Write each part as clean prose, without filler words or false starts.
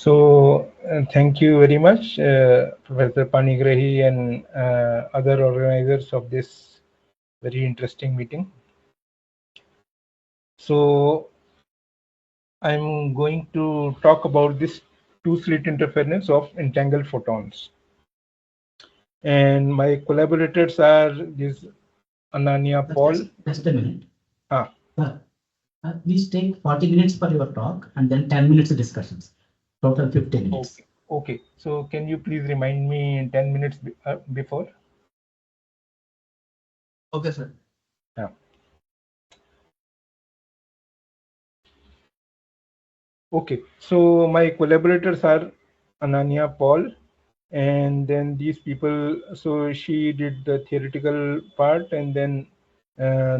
Thank you very much, Professor Panigrahi and other organizers of this very interesting meeting. So, I'm going to talk about this two-slit interference of entangled photons. And my collaborators are this Ananya Paul. Just a minute. Please take 40 minutes for your talk and then 10 minutes of discussions. Total 15 minutes. Okay. So can you please remind me in 10 minutes before? Okay, sir. Yeah. Okay. So my collaborators are Ananya Paul, and then these people. So she did the theoretical part, and then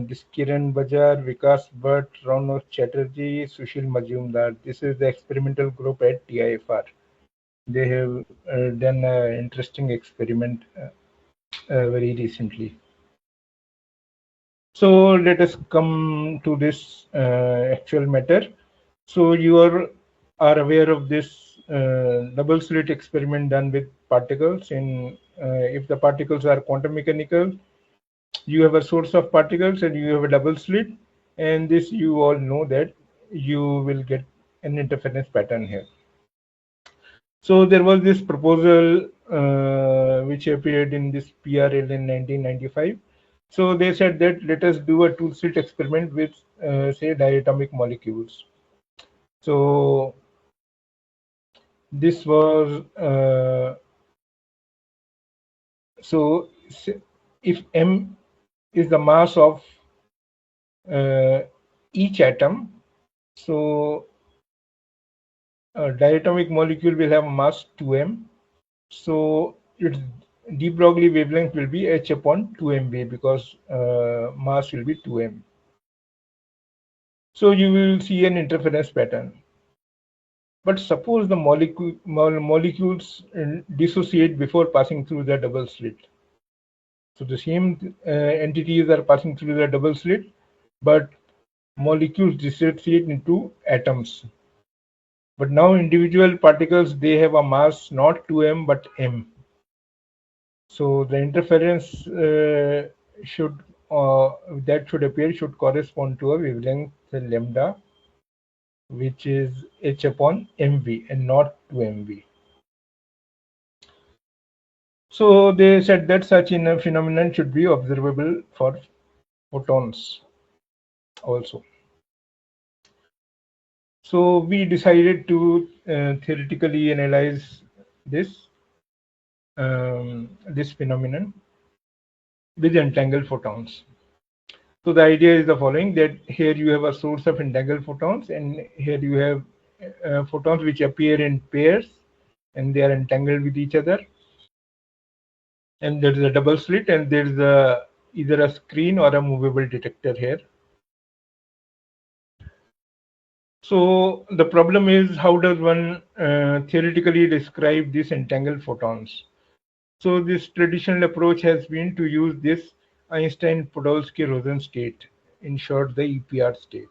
this Kiran Bajar, Vikas Bhatt, Raunak Chatterjee, Sushil Majumdar. This is the experimental group at TIFR. They have done an interesting experiment very recently. So let us come to this actual matter. So you are aware of this double slit experiment done with particles. In if the particles are quantum mechanical, you have a source of particles and you have a double slit, and this you all know that you will get an interference pattern here. So there was this proposal which appeared in this PRL in 1995. So they said that let us do a two-slit experiment with say diatomic molecules. So this was so if m is the mass of each atom, so a diatomic molecule will have a mass 2m. So its de Broglie wavelength will be h upon 2mv because mass will be 2m. So you will see an interference pattern. But suppose the molecules dissociate before passing through the double slit. So the same entities are passing through the double slit, but molecules dissociate into atoms. But now individual particles, they have a mass not 2m but m. So the interference should appear should correspond to a wavelength lambda, which is h upon mv and not 2mv. So they said that such a phenomenon should be observable for photons also. So we decided to theoretically analyze this this phenomenon with entangled photons. So the idea is the following: that here you have a source of entangled photons, and here you have photons which appear in pairs, and they are entangled with each other. And there is a double slit, and there is either a screen or a movable detector here. So the problem is, how does one theoretically describe these entangled photons? So this traditional approach has been to use this Einstein-Podolsky-Rosen state, in short the EPR state.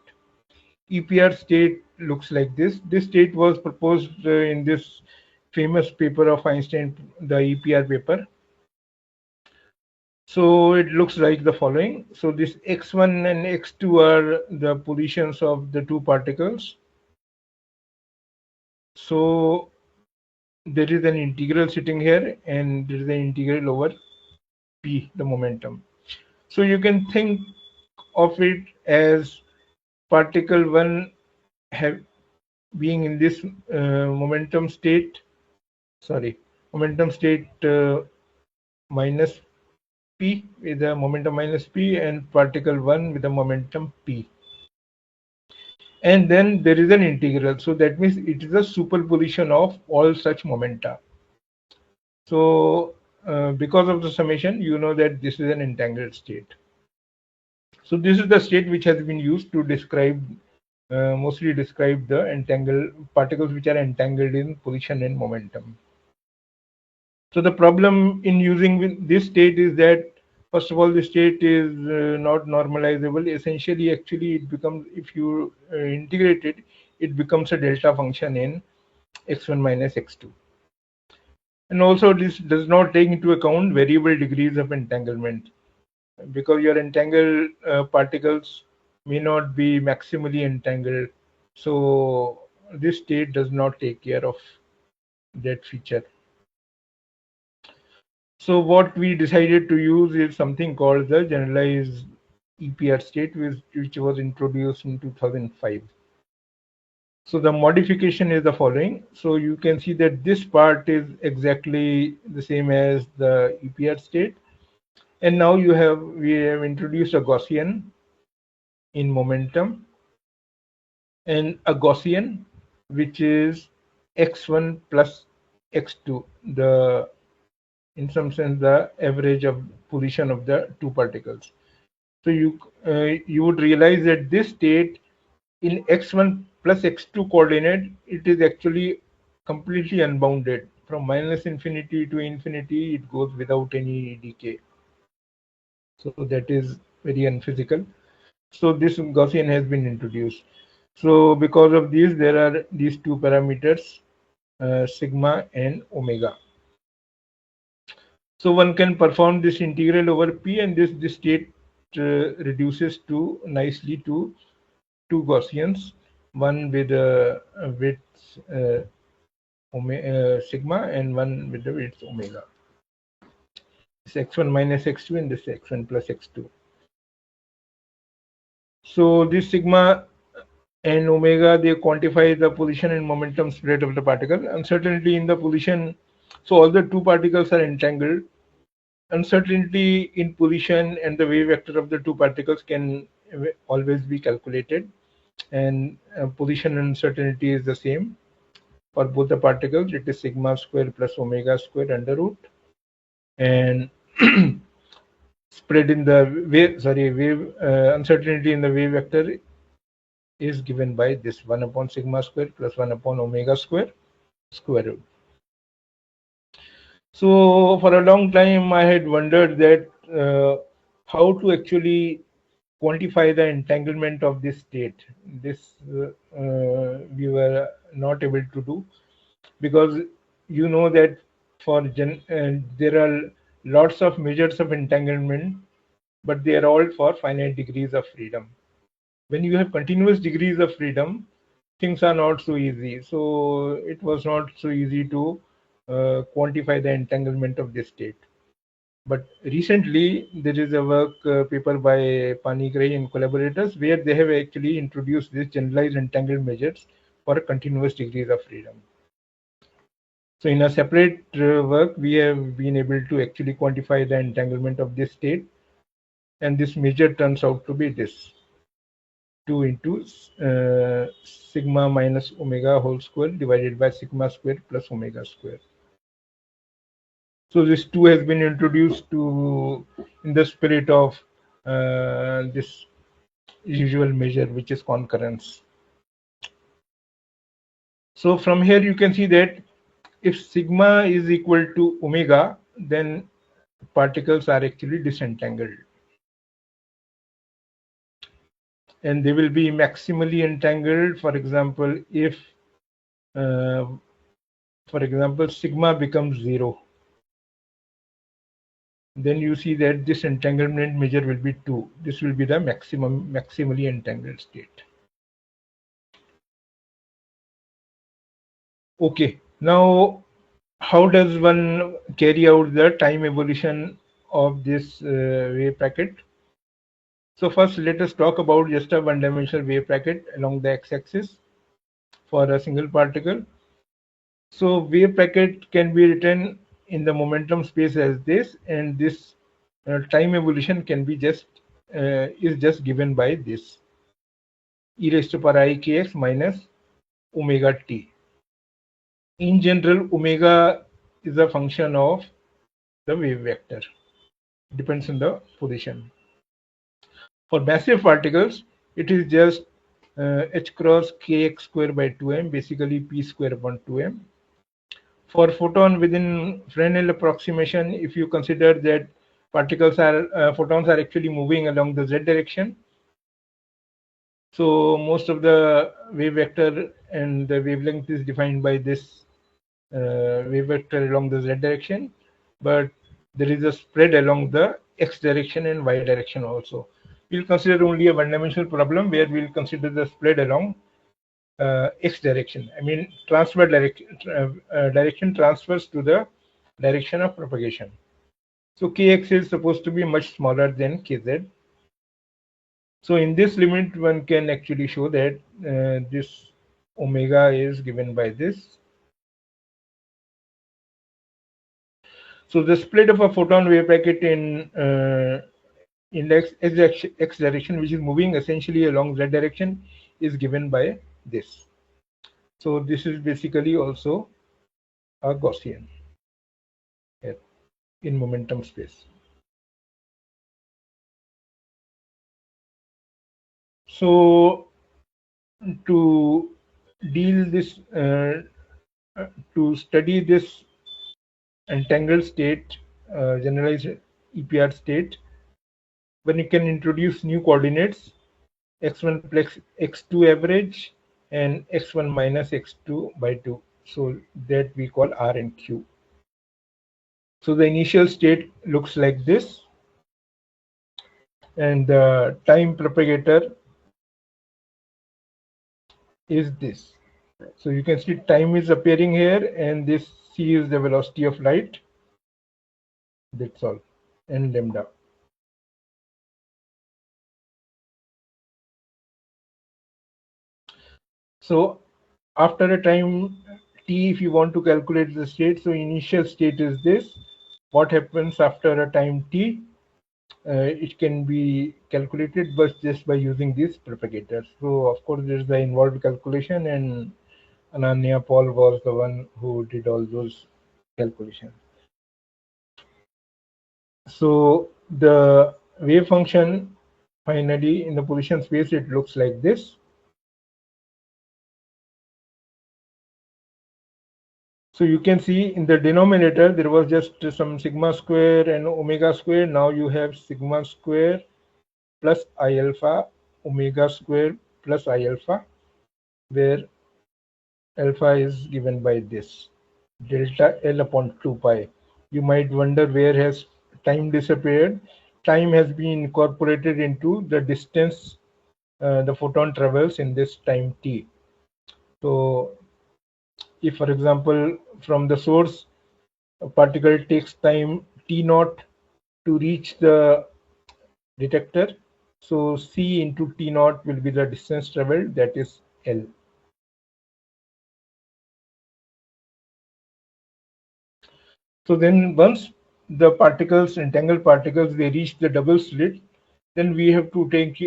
EPR state looks like this. This state was proposed in this famous paper of Einstein, the EPR paper. So it looks like the following. So this x1 and x2 are the positions of the two particles. So there is an integral sitting here, and there is an integral over p, the momentum. So you can think of it as particle 1 being in this momentum state minus p with a momentum minus p, and particle 1 with a momentum p. And then there is an integral. So that means it is a superposition of all such momenta. So because of the summation, you know that this is an entangled state. So this is the state which has been used to describe, mostly describe the entangled particles which are entangled in position and momentum. So the problem in using this state is that, first of all, the state is not normalizable. Essentially, actually, it becomes, if you integrate it, it becomes a delta function in x1 minus x2. And also this does not take into account variable degrees of entanglement, because your entangled particles may not be maximally entangled. So this state does not take care of that feature. So what we decided to use is something called the generalized EPR state, which was introduced in 2005. So the modification is the following. So you can see that this part is exactly the same as the EPR state. And now we have introduced a Gaussian in momentum and a Gaussian which is x1 plus x2, the in some sense the average of position of the two particles. So you would realize that this state in x1 plus x2 coordinate, it is actually completely unbounded. From minus infinity to infinity, it goes without any decay. So that is very unphysical. So this Gaussian has been introduced. So because of this, there are these two parameters, sigma and omega. So one can perform this integral over P, and this state reduces to nicely to two Gaussians, one with width sigma and one with the width omega. This x1 minus x2 and this x1 plus x2. So this sigma and omega, they quantify the position and momentum spread of the particle. Uncertainty in the position, so all the two particles are entangled. Uncertainty in position and the wave vector of the two particles can always be calculated, and position uncertainty is the same for both the particles. It is sigma square plus omega square under root, and spread in the wave uncertainty in the wave vector is given by this 1 upon sigma square plus 1 upon omega square root. So for a long time I had wondered that how to actually quantify the entanglement of this state. This we were not able to do, because you know that there are lots of measures of entanglement, but they are all for finite degrees of freedom. When you have continuous degrees of freedom, things are not so easy. So it was not so easy to quantify the entanglement of this state. But recently, there is a work paper by Panigrahi and collaborators where they have actually introduced this generalized entangled measures for continuous degrees of freedom. So in a separate work, we have been able to actually quantify the entanglement of this state, and this measure turns out to be this 2 into sigma minus omega whole square divided by sigma square plus omega square. So this 2 has been introduced to in the spirit of this usual measure, which is concurrence. So from here you can see that if sigma is equal to omega, then particles are actually disentangled, and they will be maximally entangled. For example, if sigma becomes 0, then you see that this entanglement measure will be 2. This will be the maximally entangled state. Okay, now how does one carry out the time evolution of this wave packet? So first, let us talk about just a one-dimensional wave packet along the x-axis for a single particle. So wave packet can be written in the momentum space as this, and this time evolution can be is just given by this e raised to power I kx minus omega t. In general, omega is a function of the wave vector. It depends on the position. For massive particles, it is just h cross kx square by 2m, basically p square upon 2m. For photon within Fresnel approximation, if you consider that photons are actually moving along the z direction, So most of the wave vector and the wavelength is defined by this wave vector along the z direction, but there is a spread along the x direction and y direction also. We'll consider only a one-dimensional problem where we'll consider the spread along x direction. I mean, transfer direction transfers to the direction of propagation. So kx is supposed to be much smaller than kz. So in this limit, one can actually show that this omega is given by this. So the split of a photon wave packet in the x direction, which is moving essentially along z direction, is given by this. So this is basically also a Gaussian here in momentum space. So to deal this, to study this entangled state, generalized EPR state, when you can introduce new coordinates, x1 plus x2 average and x1 minus x2 by 2. So that we call R and Q. So the initial state looks like this, and the time propagator is this. So you can see time is appearing here, and this c is the velocity of light. That's all, and lambda. So after a time t, if you want to calculate the state, so initial state is this. What happens after a time t? It can be calculated but just by using these propagators. So of course there's the involved calculation, and Ananya Paul was the one who did all those calculations. So the wave function finally in the position space, it looks like this. So you can see in the denominator there was just some sigma square and omega square. Now you have sigma square plus I alpha, omega square plus I alpha, where alpha is given by this delta L upon 2 pi. You might wonder where has time disappeared. Time has been incorporated into the distance the photon travels in this time t. So if, for example, from the source a particle takes time t naught to reach the detector, so c into t naught will be the distance traveled, that is L. So then once the particles, entangled particles, they reach the double slit, then we have to take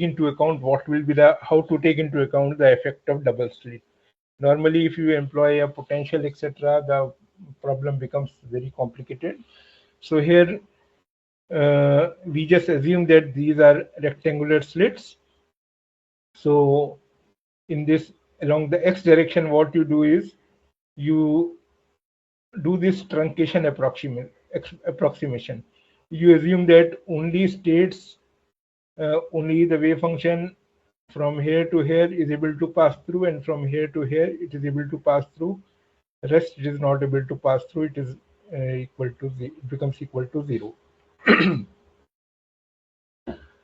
into account what will be the, how to take into account the effect of double slit. Normally, if you employ a potential, etc., the problem becomes very complicated. So here we just assume that these are rectangular slits. So in this, along the x direction, what you do is you do this truncation approximation. You assume that only states, only the wave function from here to here is able to pass through, and from here to here it is able to pass through. Rest it is not able to pass through. It is equal to it becomes equal to 0.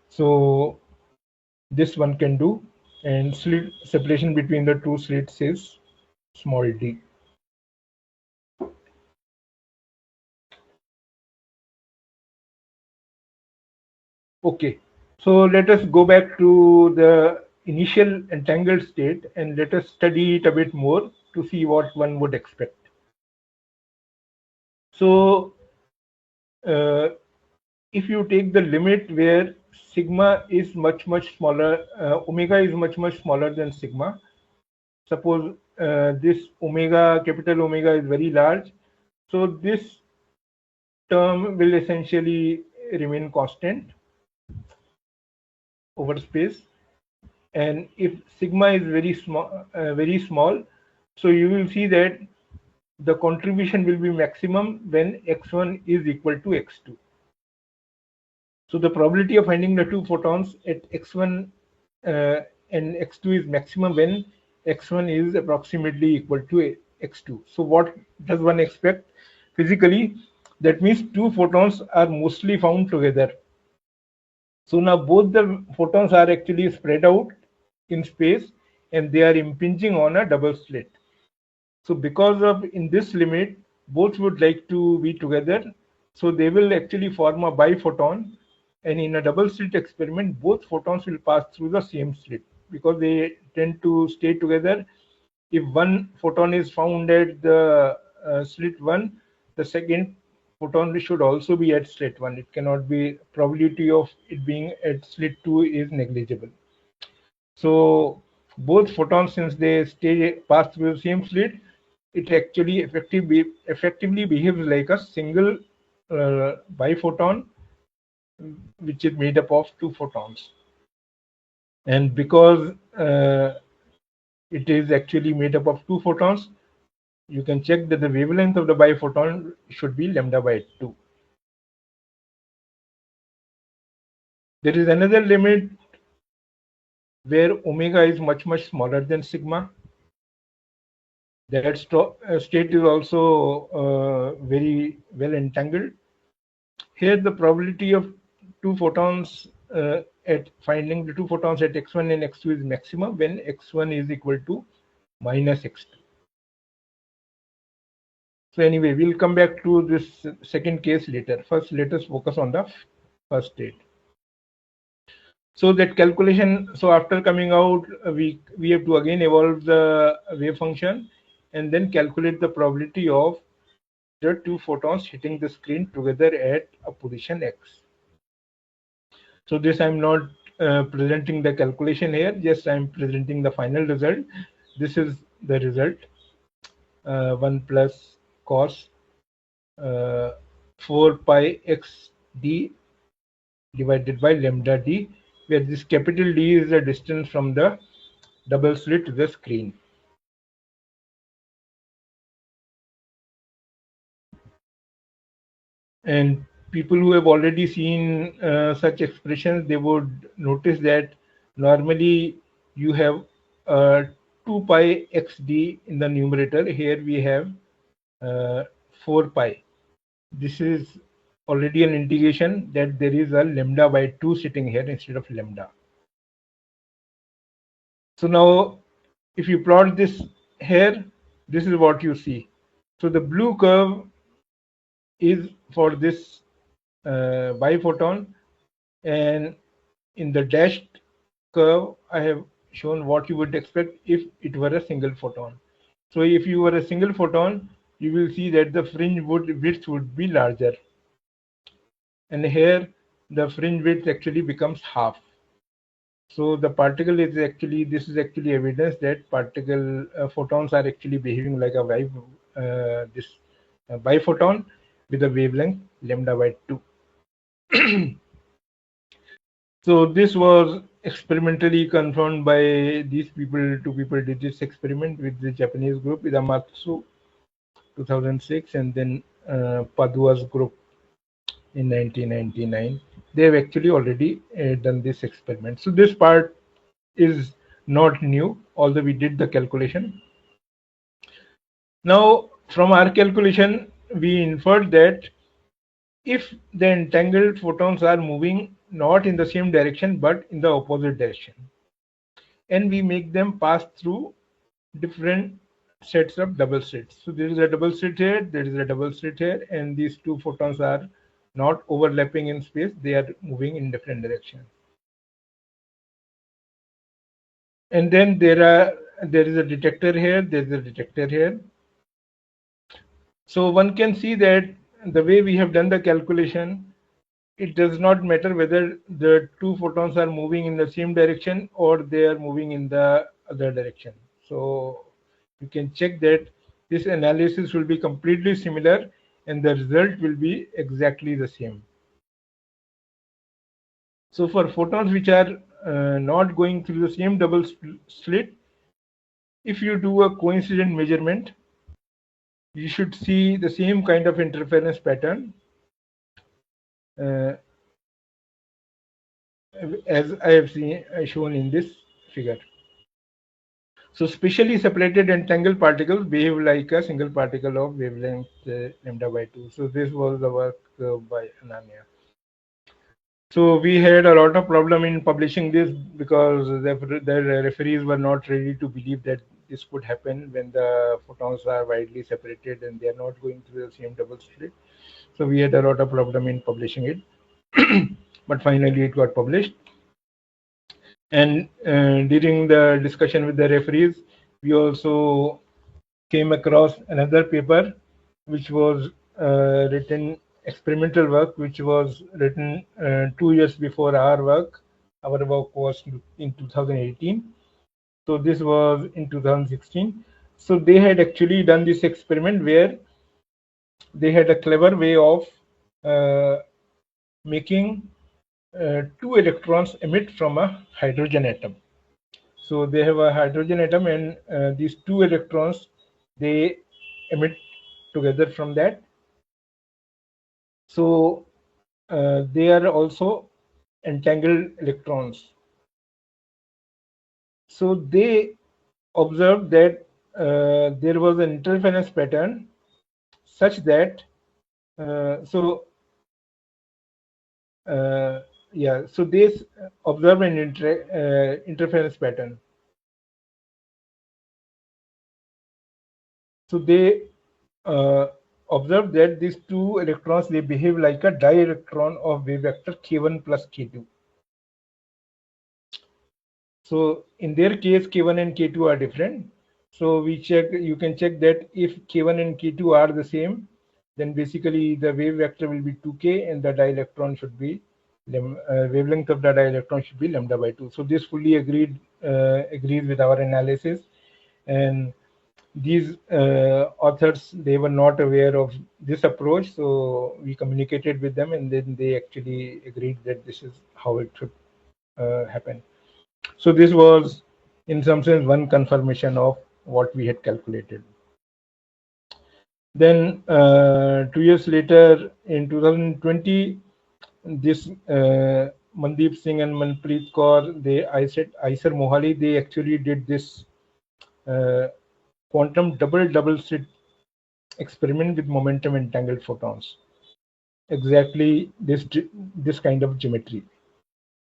So this one can do, and slit separation between the two slits is small d. Okay, so let us go back to the initial entangled state and let us study it a bit more to see what one would expect. So if you take the limit where sigma is much smaller, omega is much smaller than sigma. Suppose this omega, capital Omega, is very large, so this term will essentially remain constant over space. And if sigma is very small, so you will see that the contribution will be maximum when x1 is equal to x2. So the probability of finding the two photons at x1 and x2 is maximum when x1 is approximately equal to x2. So what does one expect physically? That means two photons are mostly found together. So now both the photons are actually spread out in space and they are impinging on a double slit. So because of in this limit, both would like to be together. So they will actually form a biphoton. And in a double slit experiment, both photons will pass through the same slit because they tend to stay together. If one photon is found at the slit 1, the second photon should also be at slit 1. It cannot be, probability of it being at slit 2 is negligible. So both photons, since they pass through the same slit, it actually effectively behaves like a single biphoton, which is made up of two photons. And because it is actually made up of two photons, you can check that the wavelength of the biphoton should be lambda by 2. There is another limit where omega is much, much smaller than sigma. That state is also very well entangled. Here, the probability of two photons at finding the two photons at x1 and x2 is maximum when x1 is equal to minus x2. So anyway, we'll come back to this second case later. First, let us focus on the first state. So that calculation, so after coming out, we have to again evolve the wave function and then calculate the probability of the two photons hitting the screen together at a position x. So this I'm not presenting the calculation here, just I'm presenting the final result. This is the result, 1 plus cos 4 pi x d divided by lambda d, where this capital D is the distance from the double slit to the screen. And people who have already seen such expressions, they would notice that normally you have 2 pi xd in the numerator. Here we have 4 pi. This is already an indication that there is a lambda by 2 sitting here instead of lambda. So now if you plot this here, this is what you see. So the blue curve is for this biphoton, and in the dashed curve I have shown what you would expect if it were a single photon. So if you were a single photon, you will see that the fringe width would be larger, and here the fringe width actually becomes half. So the particle is actually, this is actually evidence that particle photons are actually behaving like a biphoton with a wavelength lambda by 2. So this was experimentally confirmed by these people. Two people did this experiment with the Japanese group, Idamatsu, 2006, and then Padua's group in 1999. They have actually already done this experiment. So this part is not new, although we did the calculation. Now, from our calculation, we inferred that if the entangled photons are moving not in the same direction but in the opposite direction, and we make them pass through different sets of double slits. So there is a double slit here, there is a double slit here, and these two photons are not overlapping in space, they are moving in different directions. And then there is a detector here, there is a detector here. So one can see that the way we have done the calculation, it does not matter whether the two photons are moving in the same direction or they are moving in the other direction. So you can check that this analysis will be completely similar and the result will be exactly the same. So for photons which are not going through the same double slit, if you do a coincident measurement, you should see the same kind of interference pattern as I have shown in this figure. So specially separated entangled particles behave like a single particle of wavelength lambda by 2. So this was the work by Ananya. So we had a lot of problem in publishing this because the referees were not ready to believe that this could happen when the photons are widely separated and they are not going through the same double slit. So we had a lot of problem in publishing it, but finally it got published. And during the discussion with the referees, we also came across another paper which was written experimental work which was written 2 years before our work. Our work was in 2018, so this was in 2016. So they had actually done this experiment where they had a clever way of making two electrons emit from a hydrogen atom. So they have a hydrogen atom, and these two electrons, they emit together from that. So they are also entangled electrons. So they observed that there was an interference pattern such that so they observe an interference pattern. So they observe that these two electrons, they behave like a di-electron of wave vector k1 plus k2. So in their case, k1 and k2 are different. So you can check that if k1 and k2 are the same, then basically the wave vector will be 2k and the dielectron should be wavelength of the dielectron should be lambda by 2. So this fully agrees with our analysis. And these authors, they were not aware of this approach, so we communicated with them and then they actually agreed that this is how it should happen. So this was in some sense one confirmation of what we had calculated. Then 2 years later in 2020, this Mandeep Singh and Manpreet Kaur, Aiser Mohali, they actually did this quantum double slit experiment with momentum entangled photons. Exactly this kind of geometry,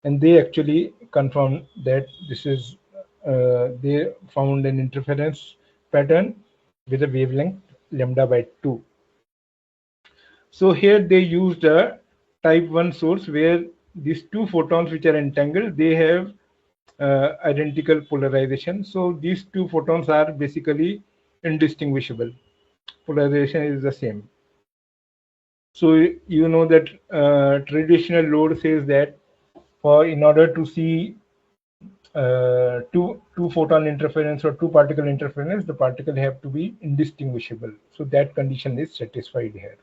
and they actually confirmed that this is they found an interference pattern with a wavelength lambda by 2. So here they used a type 1 source where these two photons which are entangled, they have identical polarization. So these two photons are basically indistinguishable. Polarization is the same. So you know that traditional load says that in order to see two photon interference or two particle interference, the particle have to be indistinguishable. So that condition is satisfied here.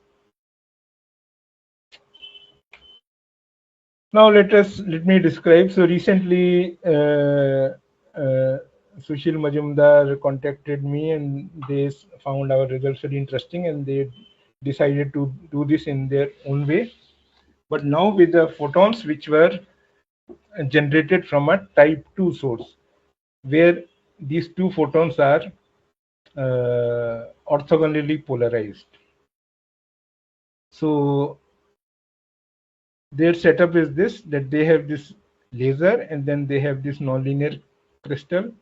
Now let me describe. So recently, Sushil Majumdar contacted me and they found our results very interesting and they decided to do this in their own way. But now with the photons which were generated from a type 2 source, where these two photons are orthogonally polarized. So their setup is this, that they have this laser and then they have this nonlinear crystal,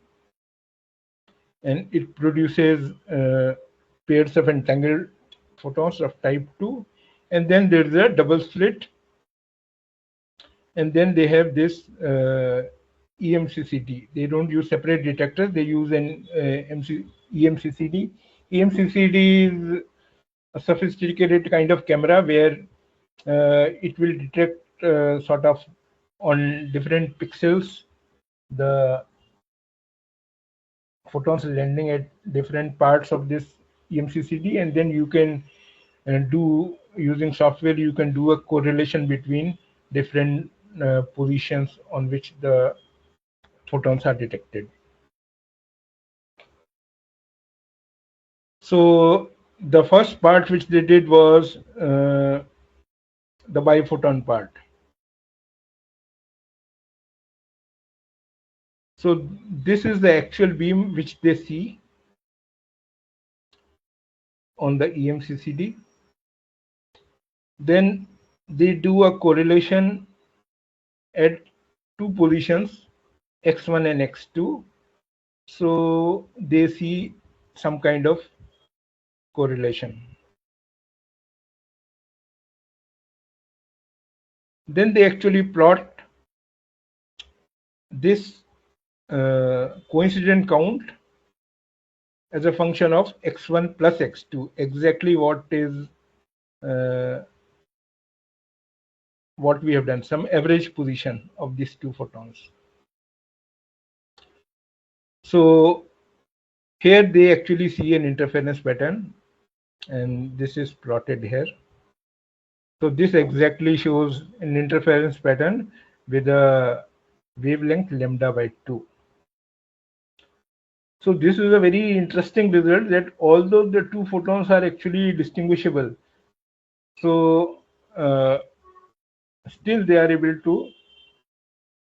and it produces pairs of entangled photons of type 2, and then there's a double slit, and then they have this EMCCD. They don't use separate detectors, they use an EMCCD. EMCCD is a sophisticated kind of camera where it will detect sort of on different pixels the photons landing at different parts of this EMCCD, and then you can do, using software, you can do a correlation between different positions on which the photons are detected. So the first part which they did was the biphoton part. So this is the actual beam which they see on the EMCCD. Then they do a correlation at two positions, x1 and x2. So they see some kind of correlation. Then they actually plot this coincident count as a function of x1 plus x2, exactly what is what we have done, some average position of these two photons. So here they actually see an interference pattern, and this is plotted here. So this exactly shows an interference pattern with a wavelength lambda by 2. So this is a very interesting result, that although the two photons are actually distinguishable, so still they are able to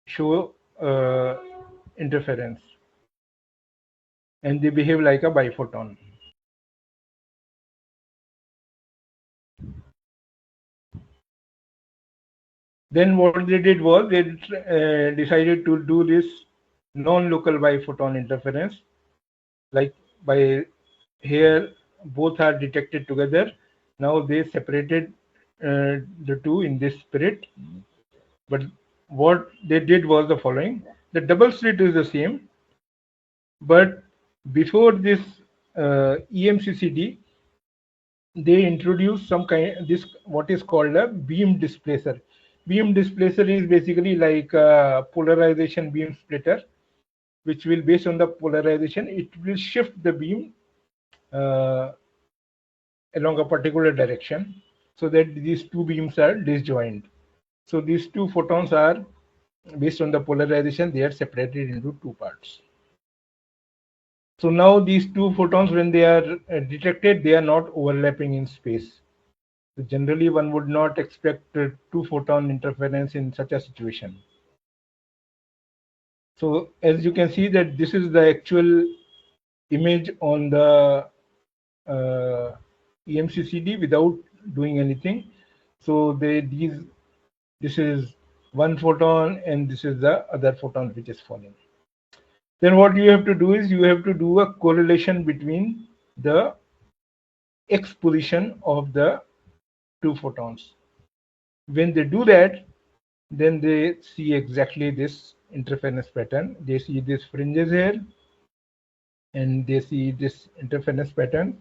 show interference, and they behave like a biphoton. Then what they did was they decided to do this non-local biphoton interference, like by here both are detected together. Now they separated the two in this spirit, but what they did was the following: the double slit is the same, but before this EMCCD, they introduced some kind this what is called a beam displacer. Beam displacer is basically like a polarization beam splitter, which will, based on the polarization, it will shift the beam uh, along a particular direction, so that these two beams are disjoint. So these two photons are, based on the polarization, they are separated into two parts. So now these two photons, when they are detected, they are not overlapping in space. So generally, one would not expect two photon interference in such a situation. So as you can see, that this is the actual image on the EMCCD without doing anything. So this is one photon, and this is the other photon which is falling. Then what you have to do is you have to do a correlation between the x position of the two photons. When they do that, then they see exactly this interference pattern. They see these fringes here, and they see this interference pattern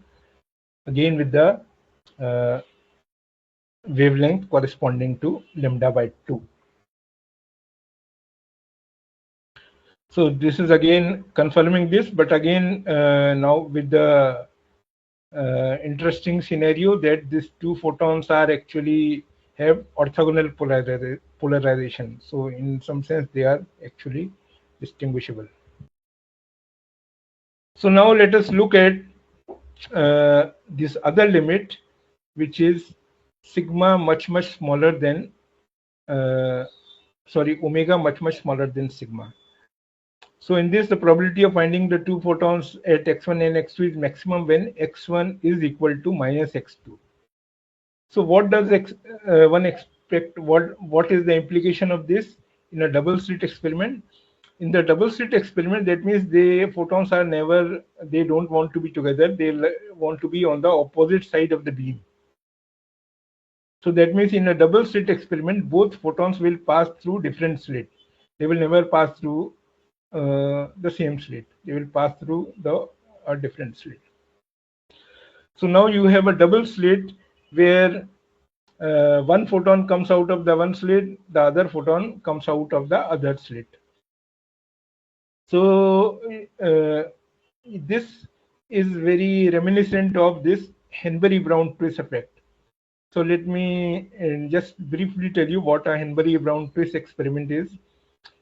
again with the uh, wavelength corresponding to lambda by 2. So this is again confirming this, but again now with the interesting scenario that these two photons are actually have orthogonal polarization. So in some sense they are actually distinguishable. So now let us look at this other limit, which is sigma much smaller than omega much smaller than sigma. So in this, the probability of finding the two photons at x1 and x2 is maximum when x1 is equal to minus x2. So what does one expect? What is the implication of this in a double slit experiment? In the double slit experiment, that means the photons are never, they don't want to be together. They want to be on the opposite side of the beam. So that means in a double slit experiment, both photons will pass through different slits. They will never pass through the same slit. They will pass through a different slit. So now you have a double slit where one photon comes out of the one slit, the other photon comes out of the other slit. So this is very reminiscent of this Hanbury Brown Twiss effect. So let me just briefly tell you what a Hanbury Brown Twiss experiment is.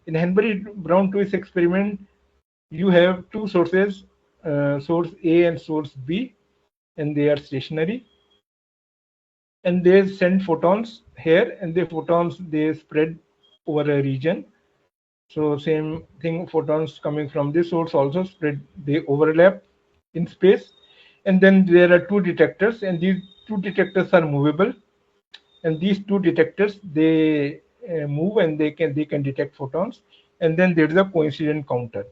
In Hanbury Brown Twiss experiment, you have two sources, source A and source B, and they are stationary. And they send photons here, and the photons they spread over a region. So same thing, photons coming from this source also spread, they overlap in space. And then there are two detectors, and these two detectors are movable. And these two detectors, they move, and they can detect photons. And then there is a coincident counter.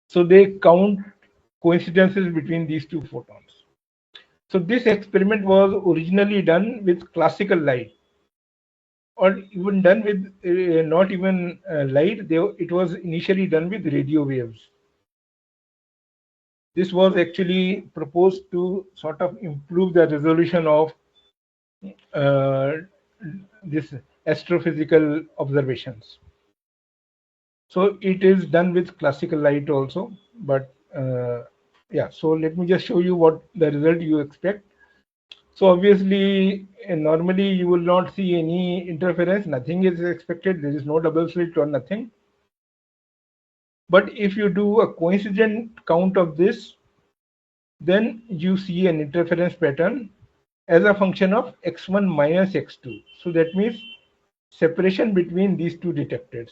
So they count coincidences between these two photons. So this experiment was originally done with classical light, or even done with not even light. It was initially done with radio waves. This was actually proposed to sort of improve the resolution of uh, this astrophysical observations. So it is done with classical light also, but yeah. So let me just show you what the result you expect. So obviously, normally you will not see any interference. Nothing is expected. There is no double slit or nothing. But if you do a coincident count of this, then you see an interference pattern as a function of x1 minus x2. So that means separation between these two detectors.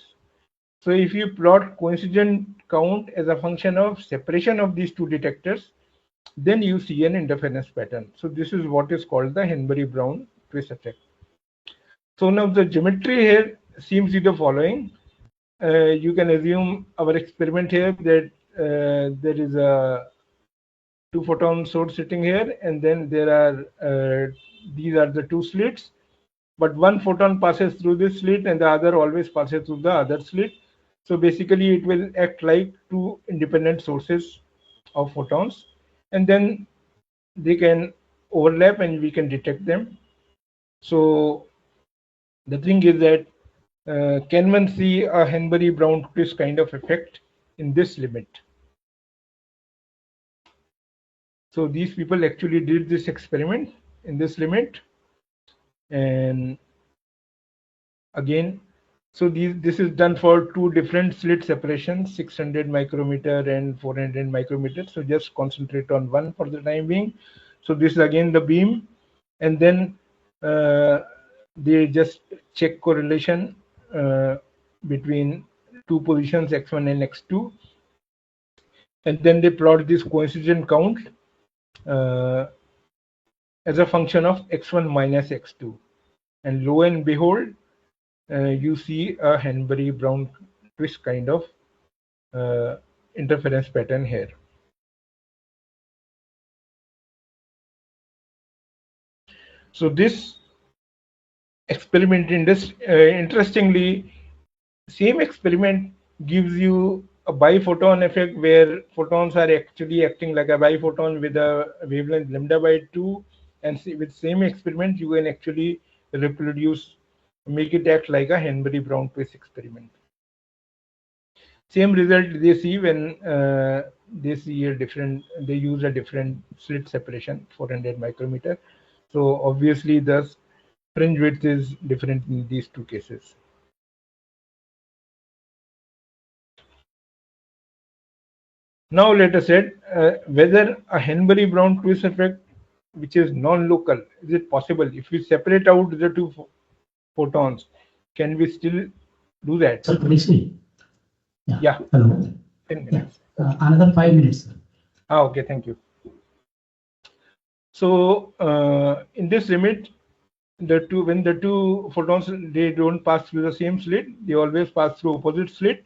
So if you plot coincident count as a function of separation of these two detectors, then you see an interference pattern. So this is what is called the Hanbury Brown Twiss effect. So now the geometry here seems to be the following. You can assume our experiment here that there is a two-photon source sitting here, and then there are these are the two slits, but one photon passes through this slit and the other always passes through the other slit. So basically it will act like two independent sources of photons, and then they can overlap and we can detect them. So the thing is that can one see a Hanbury Brown Twiss kind of effect in this limit? So these people actually did this experiment in this limit, and again, so this is done for two different slit separations, 600 micrometer and 400 micrometer. So just concentrate on one for the time being. So this is again the beam, and then they just check correlation between two positions x1 and x2, and then they plot this coincident count uh, as a function of x1 minus x2, and lo and behold, you see a Hanbury Brown Twiss kind of interference pattern here. So this experiment, interestingly, same experiment gives you a biphoton effect where photons are actually acting like a biphoton with a wavelength lambda by 2, and with same experiment you can actually reproduce, make it act like a Hanbury Brown Twiss experiment. Same result they see when they see a different, they use a different slit separation, 400 micrometer. So obviously the fringe width is different in these two cases. Now let us say whether a Hanbury Brown Twiss effect, which is non-local, is it possible? If we separate out the two photons, can we still do that? Sir, Qureshi. Yeah. Hello. 10 minutes. Okay. Another 5 minutes, sir. Okay, thank you. So in this limit, when the two photons, they don't pass through the same slit, they always pass through opposite slit.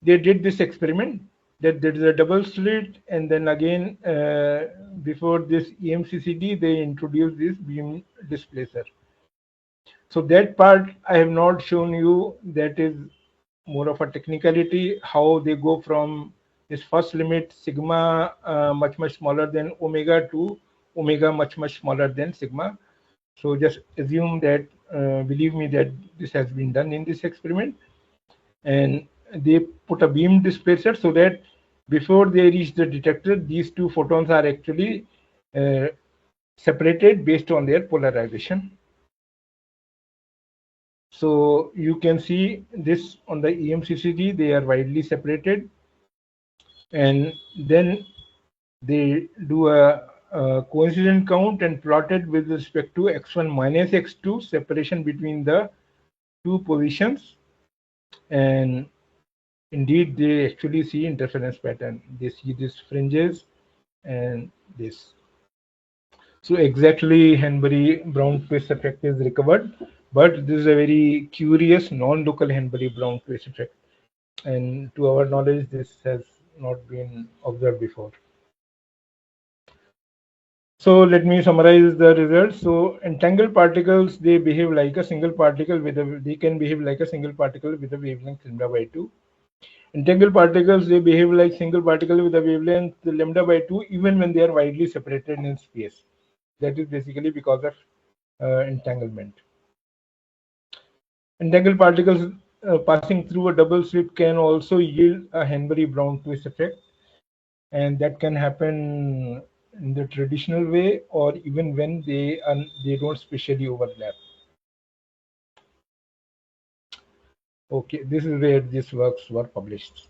They did this experiment that there is a double slit, and then again before this EMCCD they introduced this beam displacer. So that part I have not shown you. That is more of a technicality, how they go from this first limit sigma much smaller than omega to omega much smaller than sigma. So just assume that, believe me that this has been done in this experiment, and they put a beam displacer so that before they reach the detector, these two photons are actually separated based on their polarization. So you can see this on the EMCCD, they are widely separated, and then they do a coincident count and plotted with respect to x1 minus x2, separation between the two positions, and indeed they actually see interference pattern. They see these fringes and this. So exactly Hanbury Brown Twiss effect is recovered, but this is a very curious non-local Hanbury Brown Twiss effect, and to our knowledge this has not been observed before. So let me summarize the results. So entangled particles, they behave like a single particle with a, they can behave like a single particle with a wavelength lambda by 2. Entangled particles, they behave like single particle with a wavelength lambda by 2 even when they are widely separated in space. That is basically because of entanglement. Entangled particles passing through a double slit can also yield a Hanbury Brown Twiss effect, and that can happen in the traditional way or even when they don't spatially overlap. Okay, this is where these works were published.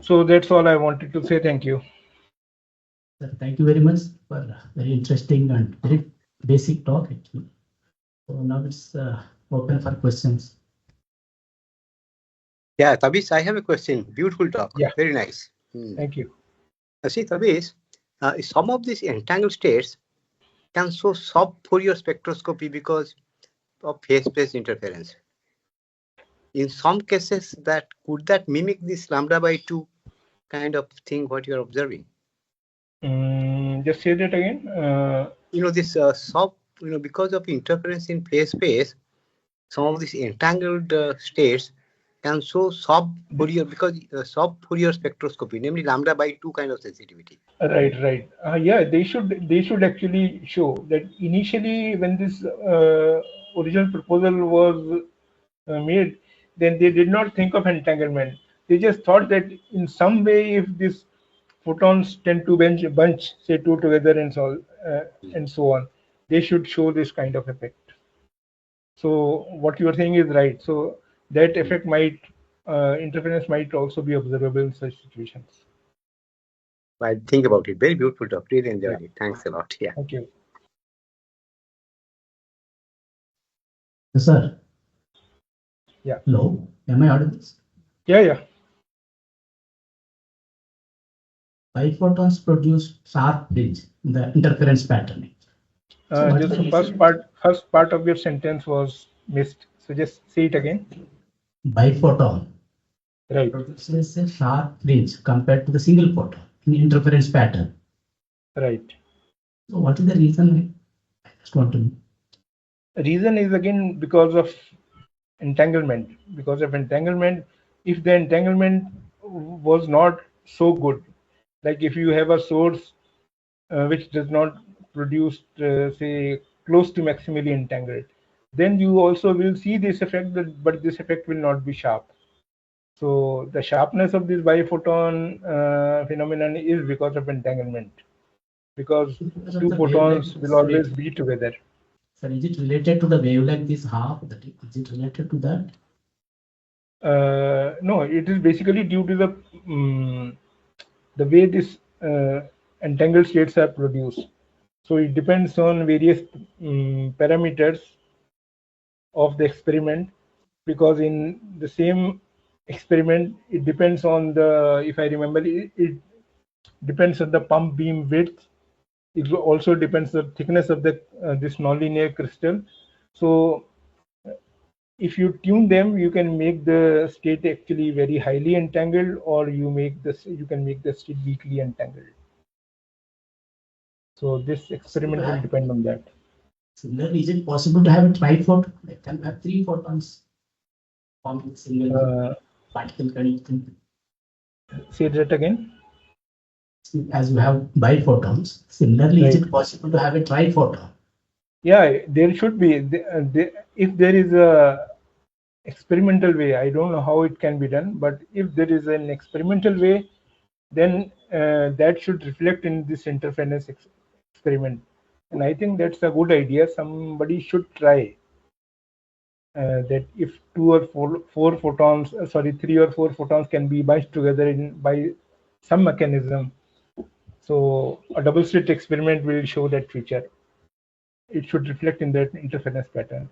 So that's all I wanted to say. Thank you. Sir, thank you very much for a very interesting and very basic talk actually. So now it's open for questions. Yeah, Tabish, I have a question. Beautiful talk. Yeah. Very nice. Thank you. See, Tabish, some of these entangled states can show sub-Fourier spectroscopy because of phase-space interference. In some cases, could that mimic this lambda by 2 kind of thing what you are observing? Just say that again. This because of interference in phase space, some of these entangled states can show sub-Fourier because sub-Fourier spectroscopy, namely lambda by 2 kind of sensitivity. Right. Yeah, they should actually show that initially when this original proposal was made, then they did not think of entanglement. They just thought that in some way, if these photons tend to bunch say two together and so on, they should show this kind of effect. So what you are saying is right. So that effect might interference might also be observable in such situations. I think about it. Very beautiful talk. Really enjoyed it. Thanks a lot. Yeah. Thank you. Yes, sir. Yeah. Hello. Am I audible? Yeah. Biphotons produce sharp fringe in the interference pattern. So Just the first part of your sentence was missed. So just say it again. Biphoton produces a sharp fringe compared to the single photon in interference pattern. Right. So what is the reason? I just want to know. Reason is again because of entanglement. Because of entanglement, if the entanglement was not so good, like if you have a source which does not produce, say, close to maximally entangled, then you also will see this effect, but this effect will not be sharp. So the sharpness of this biphoton phenomenon is because of entanglement, because two photons will always be together. Sir, is it related to the wavelength is half? Is it related to that? No, it is basically due to the way this entangled states are produced. So it depends on various parameters of the experiment, because in the same experiment it depends on the, if I remember, it depends on the pump beam width. It also depends on the thickness of the this nonlinear crystal. So if you tune them, you can make the state actually very highly entangled, or you can make the state weakly entangled. So this experiment will depend on that. Similarly, is it possible to have a triphoton? Like can have three photons formed with single particle connection? Say that again. As you have biphotons, similarly, is it possible to have a triphoton? Yeah, there should be. If there is a experimental way, I don't know how it can be done, but if there is an experimental way, then that should reflect in this interference experiment. And I think that's a good idea. Somebody should try that if three or four photons can be bunched together by some mechanism. So a double slit experiment will show that feature. It should reflect in that interference pattern.